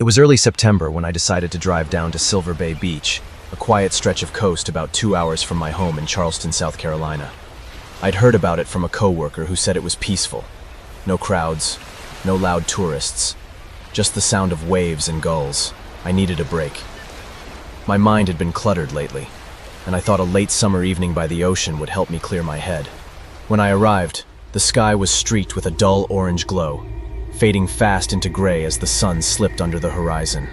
It was early September when I decided to drive down to Silver Bay Beach, a quiet stretch of coast about 2 hours from my home in Charleston, South Carolina. I'd heard about it from a coworker who said it was peaceful. No crowds, no loud tourists, just the sound of waves and gulls. I needed a break. My mind had been cluttered lately, and I thought a late summer evening by the ocean would help me clear my head. When I arrived, the sky was streaked with a dull orange glow, fading fast into gray as the sun slipped under the horizon.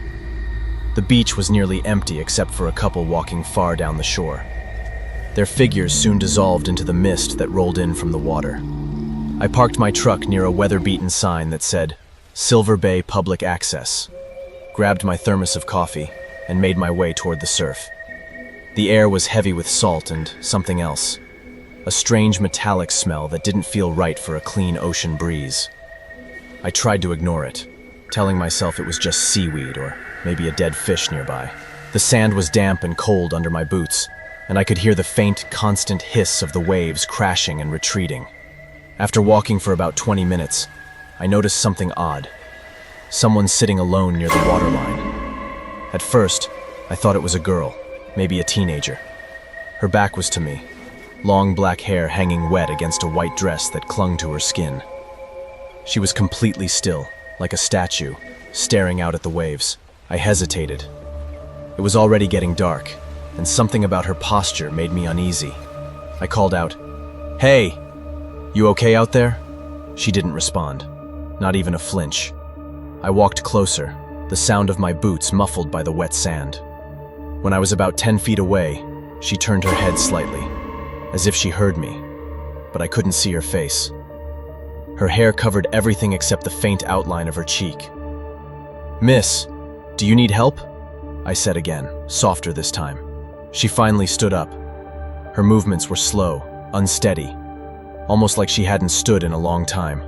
The beach was nearly empty except for a couple walking far down the shore. Their figures soon dissolved into the mist that rolled in from the water. I parked my truck near a weather-beaten sign that said, Silver Bay Public Access, grabbed my thermos of coffee, and made my way toward the surf. The air was heavy with salt and something else, a strange metallic smell that didn't feel right for a clean ocean breeze. I tried to ignore it, telling myself it was just seaweed or maybe a dead fish nearby. The sand was damp and cold under my boots, and I could hear the faint, constant hiss of the waves crashing and retreating. After walking for about 20 minutes, I noticed something odd. Someone sitting alone near the waterline. At first, I thought it was a girl, maybe a teenager. Her back was to me, long black hair hanging wet against a white dress that clung to her skin. She was completely still, like a statue, staring out at the waves. I hesitated. It was already getting dark, and something about her posture made me uneasy. I called out, "Hey, you okay out there?" She didn't respond, not even a flinch. I walked closer, the sound of my boots muffled by the wet sand. When I was about 10 feet away, she turned her head slightly, as if she heard me, but I couldn't see her face. Her hair covered everything except the faint outline of her cheek. "Miss, do you need help?" I said again, softer this time. She finally stood up. Her movements were slow, unsteady, almost like she hadn't stood in a long time.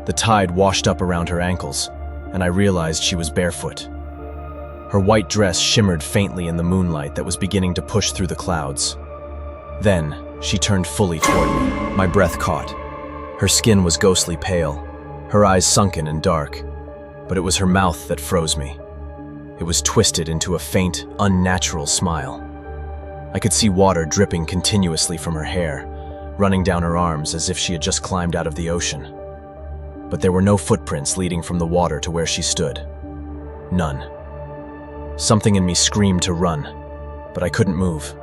The tide washed up around her ankles, and I realized she was barefoot. Her white dress shimmered faintly in the moonlight that was beginning to push through the clouds. Then, she turned fully toward me. My breath caught. Her skin was ghostly pale, her eyes sunken and dark, but it was her mouth that froze me. It was twisted into a faint, unnatural smile. I could see water dripping continuously from her hair, running down her arms as if she had just climbed out of the ocean. But there were no footprints leading from the water to where she stood. None. Something in me screamed to run, but I couldn't move.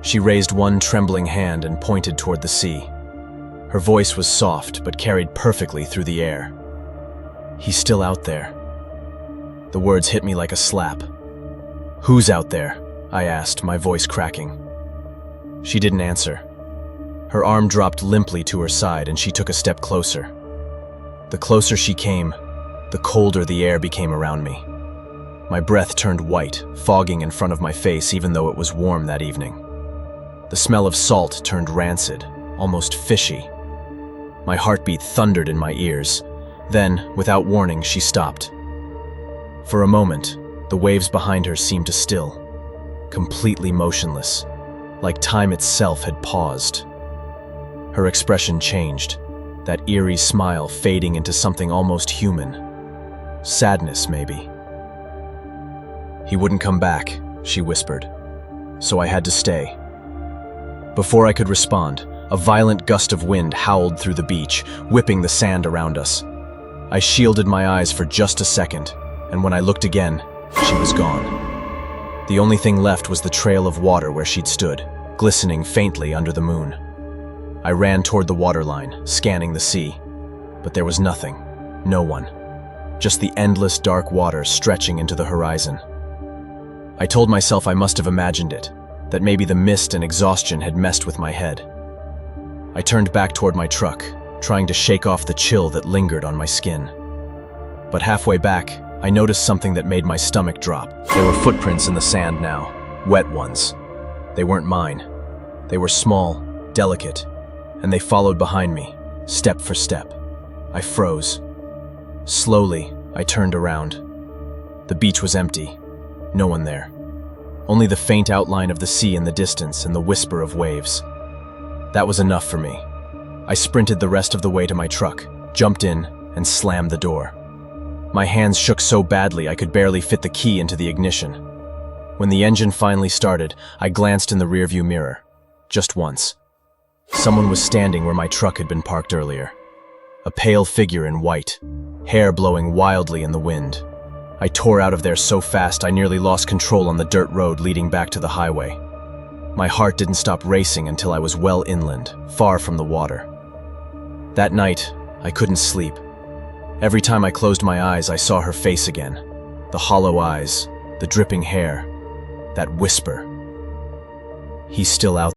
She raised one trembling hand and pointed toward the sea. Her voice was soft, but carried perfectly through the air. "He's still out there." The words hit me like a slap. "Who's out there?" I asked, my voice cracking. She didn't answer. Her arm dropped limply to her side and she took a step closer. The closer she came, the colder the air became around me. My breath turned white, fogging in front of my face even though it was warm that evening. The smell of salt turned rancid, almost fishy. My heartbeat thundered in my ears. Then, without warning, she stopped. For a moment, the waves behind her seemed to still, completely motionless, like time itself had paused. Her expression changed, that eerie smile fading into something almost human. Sadness, maybe. "He wouldn't come back," she whispered, "so I had to stay." Before I could respond, a violent gust of wind howled through the beach, whipping the sand around us. I shielded my eyes for just a second, and when I looked again, she was gone. The only thing left was the trail of water where she'd stood, glistening faintly under the moon. I ran toward the waterline, scanning the sea, but there was nothing, no one, just the endless dark water stretching into the horizon. I told myself I must have imagined it, that maybe the mist and exhaustion had messed with my head. I turned back toward my truck, trying to shake off the chill that lingered on my skin. But halfway back, I noticed something that made my stomach drop. There were footprints in the sand now, wet ones. They weren't mine. They were small, delicate, and they followed behind me, step for step. I froze. Slowly, I turned around. The beach was empty, no one there. Only the faint outline of the sea in the distance and the whisper of waves. That was enough for me. I sprinted the rest of the way to my truck, jumped in, and slammed the door. My hands shook so badly I could barely fit the key into the ignition. When the engine finally started, I glanced in the rearview mirror. Just once. Someone was standing where my truck had been parked earlier. A pale figure in white, hair blowing wildly in the wind. I tore out of there so fast I nearly lost control on the dirt road leading back to the highway. My heart didn't stop racing until I was well inland, far from the water. That night, I couldn't sleep. Every time I closed my eyes, I saw her face again. The hollow eyes, the dripping hair, that whisper. He's still out